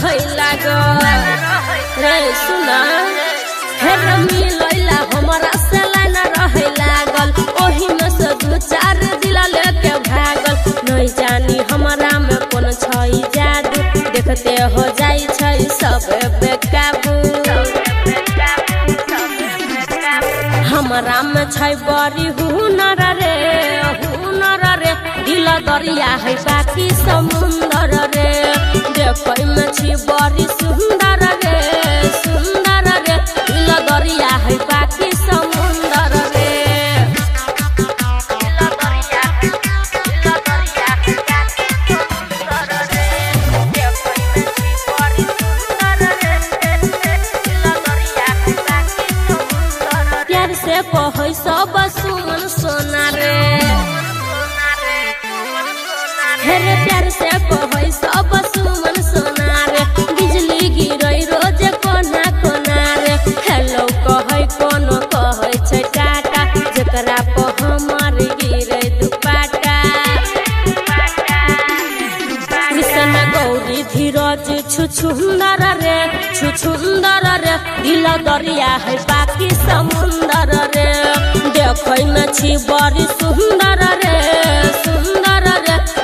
रहे लागल रे सुना हेर मिलैला हमरा से लाइन रहे लागल ओही में से दू चार दिला लेके भागल नहीं जानी हमरा में कौन छई जादू देखते हो जाई छई सब बेकाबू हमरा में छै बड़ी हुनर रे दिल दरिया है बाकी समुंदर रे देखै में छी बड़ी सुंदर रे दिल दरिया है बाकी समुंदर रे प्यार से कहै सब सुमन सोना रे हेरे प्यार से कहै सब सुमन सोना रे बिजली गिरै रोज कोना कोना रे हेलो कहै कोनो कहै छै टाटा जेकरा पे हमर गिरै दुपाटा कृष्ण गौरी धीरज छुछुंदर रे दिल दरिया है बाकी समुंदर रे देखै में छी बड़ी सुंदर रे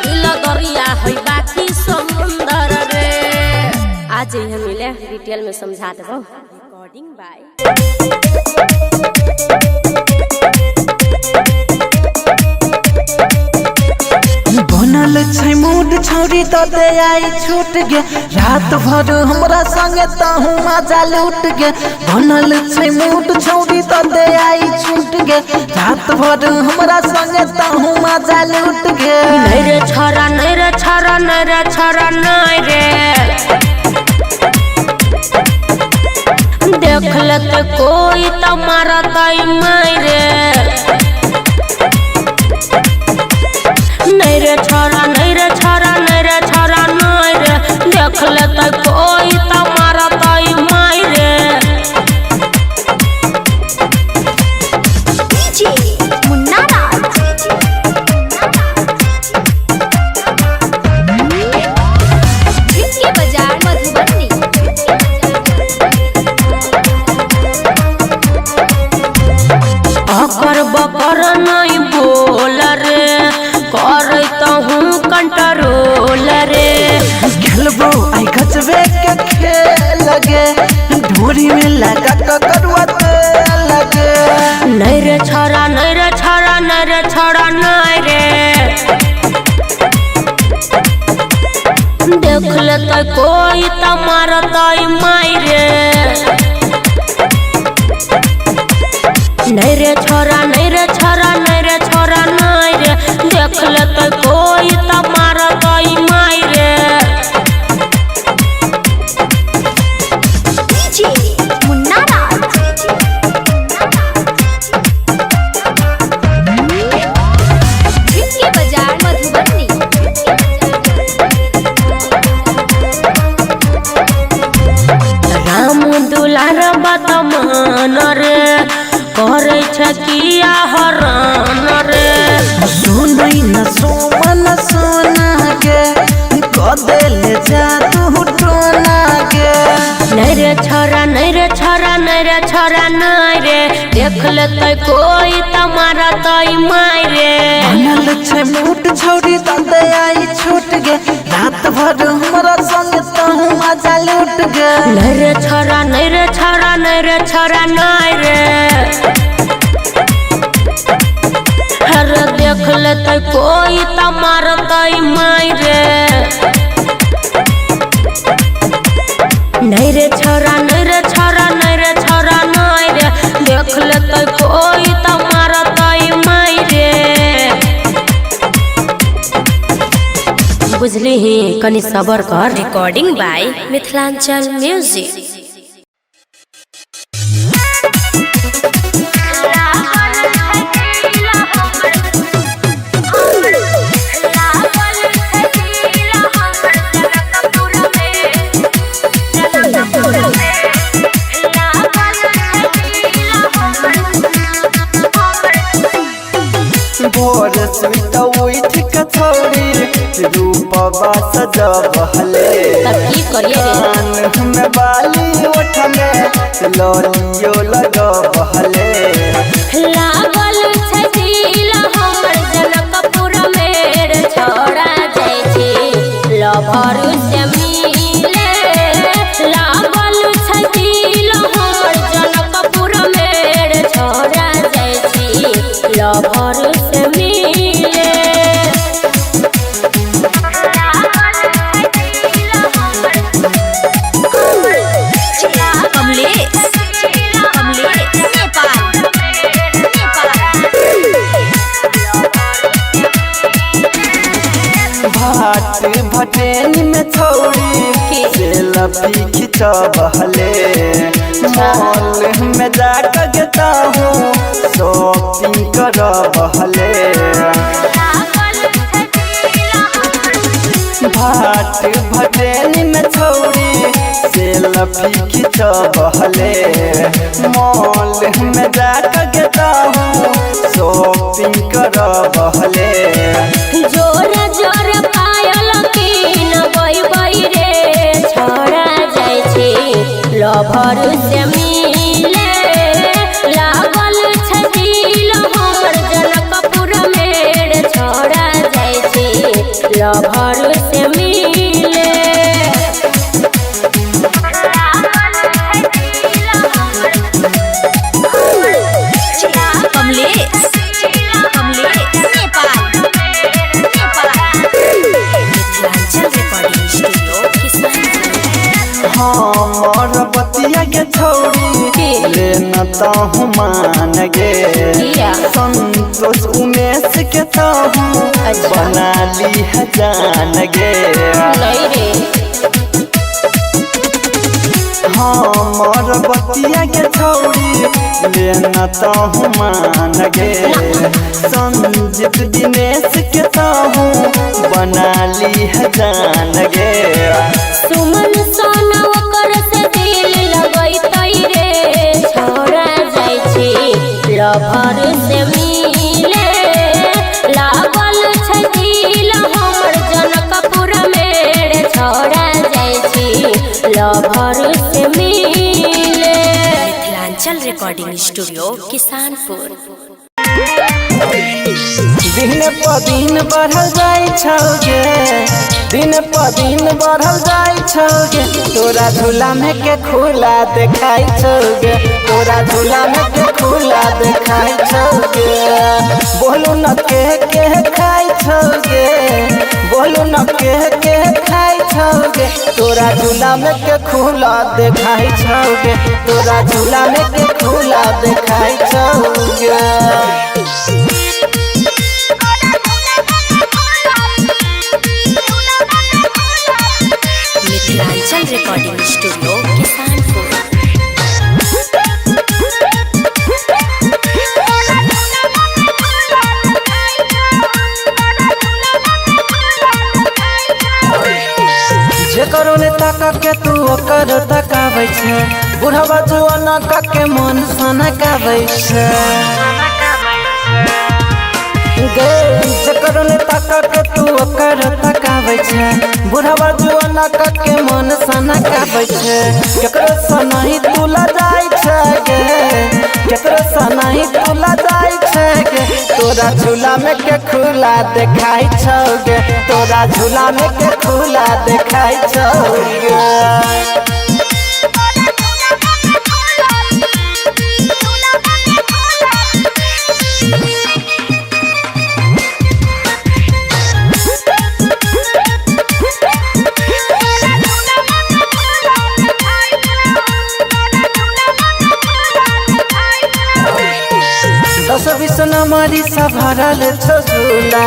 दिल दरिया है बाकी समुंदर रे आज ही मिले डिटेल में समझा देबो रिकॉर्डिंग बाय बनल छै मूड छौरी तो दे आई छूट गे रात भर हमरा संगे तहू मजा लूट गे बनल छै मूड छौरी तो दे आई छूट गे रात भर हमरा संगे तहू मजा लूट गे नहीं रे छरा नहीं रे छरा नहीं रे छरा नहीं रे देख लेते कोई तो मारतै मारे नहीं रे छरा नहीं रे छरा नहीं रे छरा नहीं रे देख लेते कोई तो मारतै मारे अकर बकर नहीं बोल रे करत हूँ कंट्रोल रे खेलबो आई गजबे के खेल गे ढोरी में लगा ककरुआ लगे नहीं रे छरा नहीं रे छरा नहीं रे छरा नहीं रे देख लेते कोई तो मारतै मारे नहीं रे छोरा नहीं रे छोरा नहीं रे छोरा नहीं रे देख लेते कोई तो मारतै मारे राम दुलार बात मान रे करे किया हरान रे सुनै न सोमन सोना के कदे ले जा तू टोना के नहीं रे छोरा नहीं रे छोरा नहीं रे छोरा नहीं रे देख लेते कोई तो मारतै मारे बनल छै मूड छौरी तो दे आई छूट गे रात भर हमरा संग तहू मजा लूट गे नहीं रे छोरा नहीं रे छोरा नहीं रे छोरा नहीं रे हर देख लेते कोई तो मारतै मारे नहीं रे छोरा नहीं रे छोरा नहीं रे छोरा नहीं रे देख लेते कोई तो मारतै मारे बुझली ही कनी सबर कर रिकॉर्डिंग बाय मिथिलांचल म्यूजिक भोर सुत उठ के छौरी रूपवा सजबहले तब की करिए रे में बाली ओठ में ललियो लगा बहले लागल छै दिल हमर जनकपुर मेर छोड़ा जाइ छी लभर से मिले लागल छै दिल हमर जनकपुर मेर छोड़ा जाइ छी लभर से मिले भाट भटेनी में छौड़ी सेल्फी खिंचबहले मॉल में जाकर गेता हूँ शॉपिंग करबहले भाट भटेनी में छौड़ी सेल्फी खिंचबहले मॉल में जाकर गेता हूँ शॉपिंग करबहले जोर जोर पायल कीन बई रे छोड़ा जाइ छी लभर से मिले लागल छै दिल हमर जनकपुर मेर छोड़ा जाइ छी लभर से मिले हमर बतिया के छौड़ी लेना ताहू मान गे संतोष उमेश के ताहू बना ली है जान गे हमर बतिया के छौड़ी लेना ताहू मान गे संजीत दिनेश के ताहू बना ली है जान गे सुमन सोना ओकर से दिल लगैतै रे छोड़ा जाइ छी लभर से मिले लागल छै दिल हमर जनकपुर मेर छोड़ा जाइ छी लभर से मिले मिथिलांचल रिकॉर्डिंग स्टूडियो किसानपुर दिन प दिन बढ़ल जाइ छौगे दिन प दिन बढ़ल जाइ छौगे तोरा झूला में के खुला देखाई छौगे तोरा झूला में के खुला देखाई छौगे बोलू न के खाई छौगे बोलू न के खाई छौगे तोरा झूला में के खुला देखाई छौगे तोरा झूला में के खुला देखाई छौगे मिथिलांचल रिकॉर्डिंग स्टूडियो किसानपुर जेकरो ने ताका के तू ओकर तकाबै छै बुढ़वा जवाना का के मन सनकाबै छै गे जेकरो ने ताका के तू ओकर तकाबै छै बुढ़वा जवाना का के मन सनकाबै छै केकरो सनही तुला जाइ छै गे केकरो सनही तुला जाइ छै गे तोरा झूला में के खुला देखाई छौगे तोरा झूला में के खुला देखाई छौगे दस बीस नंबरी सब भरल छो झूला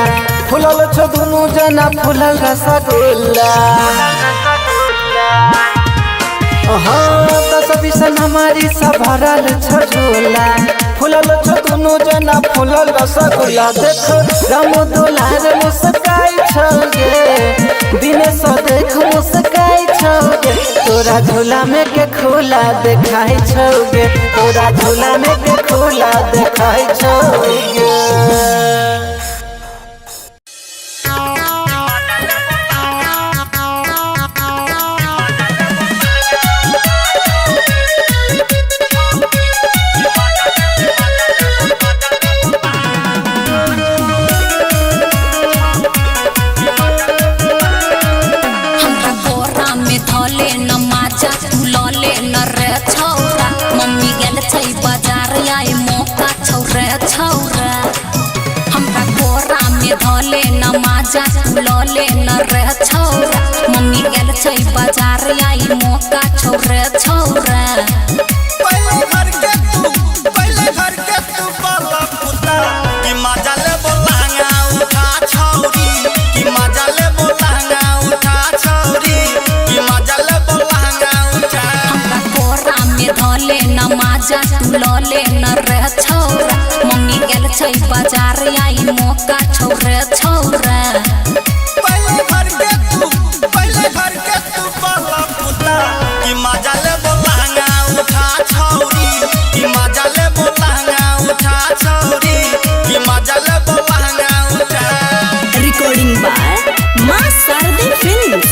फुलल छो दुनू जना फुलल रसगुल्ला हाँ दस बीस नंबरी सब भरल छो झूला फुलल छो दुनू जना फुलल रसगुल्ला देखो राम दुलार मुस्काई छौगे दिनेश देख मुस्काई छौगे तोरा झूला में के खुला देखाई छौगे तोरा झूला में के खुला देखाई छौगे माजा तू लले न रे छौरा मम्मी गेल छै बाजार आए मौका छौरे छौरा हमरा कोरा में धले न माजा तू लले न रे छौरा मम्मी गेल छै बाजार आए मौका छौरे छौरा पहले घर के तू बाला पुता कि मजा ले बोलांगा उठा छौरी कि मजा ले बोलांगा उठा छौरी कि मजा ले बोलांगा उठा हमरा कोरा में धले न माजा तू लले न रे छौरा मम्मी गेल छै बाजार आई मौका छौरे छौरा पहले घर के तू बाला पुता कि मजा ले बोलांगा उठा छौरी कि मजा ले बोलांगा उठा छौरी कि मजा ले बोलांगा उठा रिकॉर्डिंग बाय मां शारदे फिल्म्स।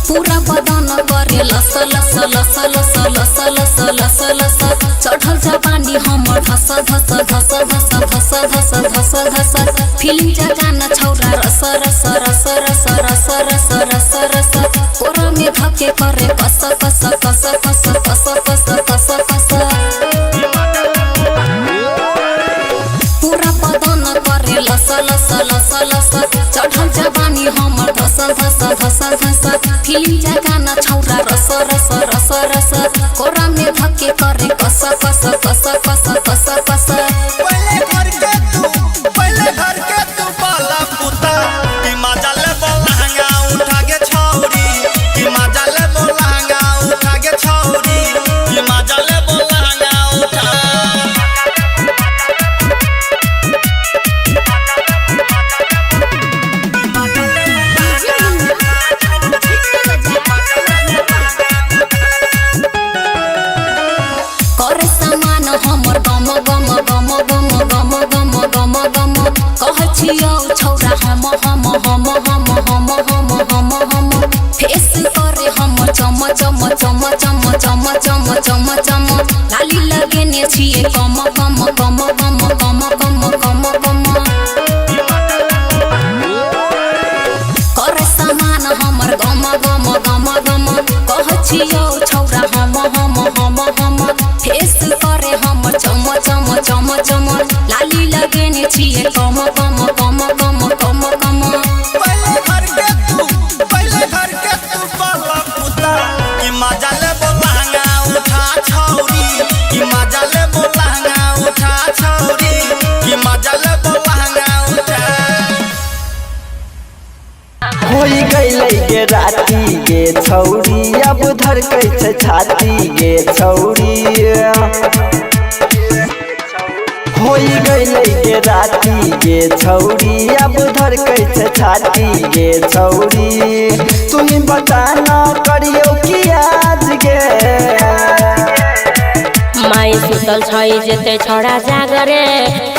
पूरा बदन करे लस लस लस लस लस लस लस लस चढ़ल जवानी हमर धस धस धस धस धस धस धस धस फिल्म जगाना छौरा रस रस रस रस रस रस रस रस कोरा में धके करे कस कस कस कस कस कस कस कस पूरा बदन करे लस लस लस लस चढ़ल जवानी हमर धस धस धस धस फिल्म जगाना छौरा रस रस रस रस कोरा में धके करे कस कस कस कस कस कस पहले घर के तू बाला पुता कि मजा ले बोलांगा उठा के छौरी कि मजा ले बोलांगा उठा के छौरी कि मजा ले बोलांगा उठा करे सामान हमर गम गम गम गम गम गम गम गम कहै छियौ छौरा हम हम हम हम हम हम हम हम फेस करे हम चम चम चम चम चम चम चम चम लाली लगेने छिए गम गम गम गम गम गम गम गम करे सामान हमर गम गम गम गम कहै छियौ छौरा हम हम हम हम फेस करे हम चम चम चम चम लाली लगेने छिए गम गम गम गम गम गम पहले घर के तू बाला पुता कि मजा ले बोलांगा उठा छौरी कि मजा ले बोलांगा उठा छौरी कि मजा ले बोलांगा उठा होई गईले गे राती गे छौरी अब धड़कै छै छाती गे छौरी होई गईले गे राती गे छौरी अब धड़कै छै छाती गे छौरी तुम बताना करियो कि आज गे माई सुतल छै जेते छोड़ा जागरे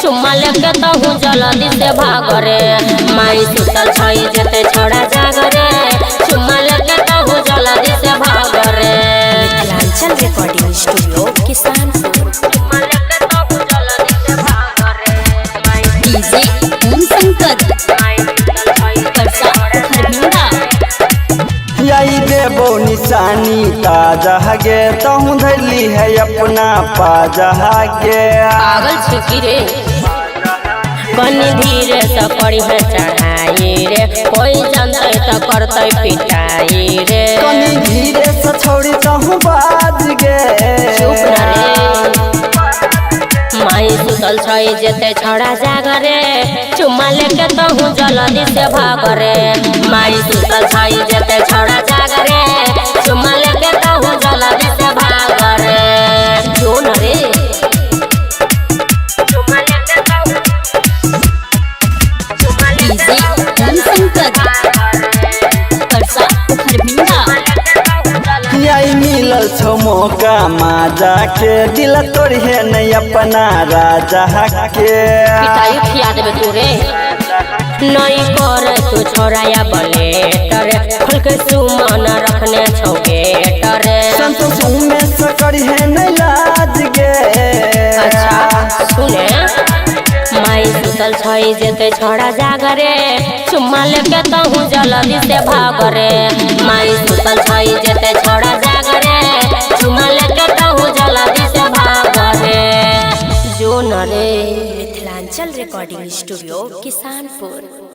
चुम्मा लेके तहु जल्दी से भागरे माई सुतल छै जेते छोड़ा जागरे चुम्मा लेके तहु जल्दी से भागरे मिथिलांचल रिकॉर्डिंग स्टूडियो किसानपुर। चुम्मा लेके तहु जल्दी से भागरे डीजे ओम शंकर माई सुतल छै परसा खरभिंडा यही देबो निशानी ताजा गे तहु धैली है अपना पाजा गे पागल छिकी रे कनी धीरे से करी है चढ़ाई रे कोई जानते तो करते पिटाई रे कनी धीरे से छोड़ी तहु बाज गे चुप ना रे माई सुतल छै जेते छोड़ा जागरे चुम्मा लेके तहु जल्दी से भागरे माई सुतल छै जेते छोड़ा जागरे चुम्मा लेके तहु जल्दी से भागरे जो न रे चुम्मा लेके तहु डीजे ओम शंकर परसा खरभिंडा यही मिलल छो मौका माजा के दिल तोड़िए नहीं अपना राजा के पिटाई खिया देबे तोरे नहीं करे तू छोराया बलेटर खुल के सुमन रखने छौ गेटर संतोष में सकरी है नहीं लाज गे अच्छा सुने सुतल छई जेते छोड़ा जागरे चुम्मा लेके तहु जल्दी से भागरे माई सुतल छई जेते छोड़ा जागरे चुम्मा लेके तहु जल्दी से भागरे जो नरे मिथिलांचल रिकॉर्डिंग स्टूडियो किसानपुर।